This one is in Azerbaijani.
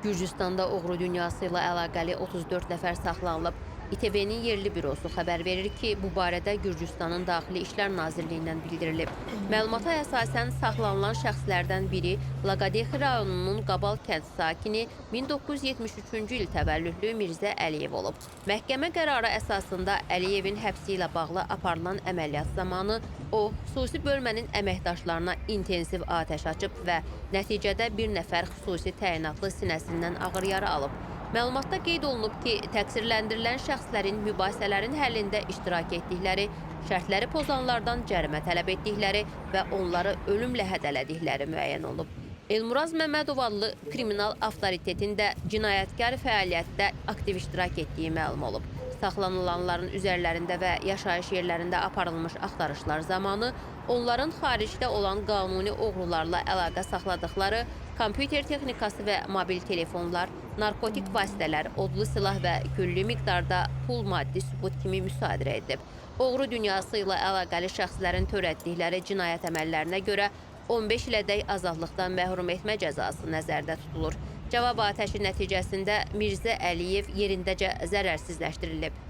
Gürcüstanda oğru dünyası ilə əlaqəli 34 nəfər saxlanılıb. İTV-nin yerli bürosu xəbər verir ki, bu barədə Gürcüstanın Daxili İşlər Nazirliyindən bildirilib. Məlumata əsasən saxlanılan şəxslərdən biri Laqadexi rayonunun Qabal kənd sakini 1973-cü il təvəllüdlü Mirzə Əliyev olub. Məhkəmə qərarı əsasında Əliyevin həbsi ilə bağlı aparılan əməliyyat zamanı o, xüsusi bölmənin əməkdaşlarına intensiv atəş açıb və nəticədə bir nəfər xüsusi təyinatlı sinəsindən ağır yara alıb. Məlumatda qeyd olunub ki, təqsirləndirilən şəxslərin mübahisələrin həllində iştirak etdikləri, şərtləri pozanlardan cərimə tələb etdikləri və onları ölümlə hədələdikləri müəyyən olub. Elmuraz Məmmədov adlı kriminal avtoritetin də cinayətkar fəaliyyətdə aktiv iştirak etdiyi məlum olub. Saxlanılanların üzərlərində və yaşayış yerlərində aparılmış axtarışlar zamanı onların xaricdə olan qanuni oğrularla əlaqə saxladıkları kompüter texnikası və mobil telefonlar, narkotik vasitələr, odlu silah və külli miqdarda pul maddi sübut kimi müsadirə edilib. Oğru dünyası ilə əlaqəli şəxslərin törətdikləri cinayət əməllərinə görə 15 ilədək azadlıqdan məhrum etmə cəzası nəzərdə tutulur. Cavab atəşi nəticəsində Mirzə Əliyev yerindəcə zərərsizləşdirilib.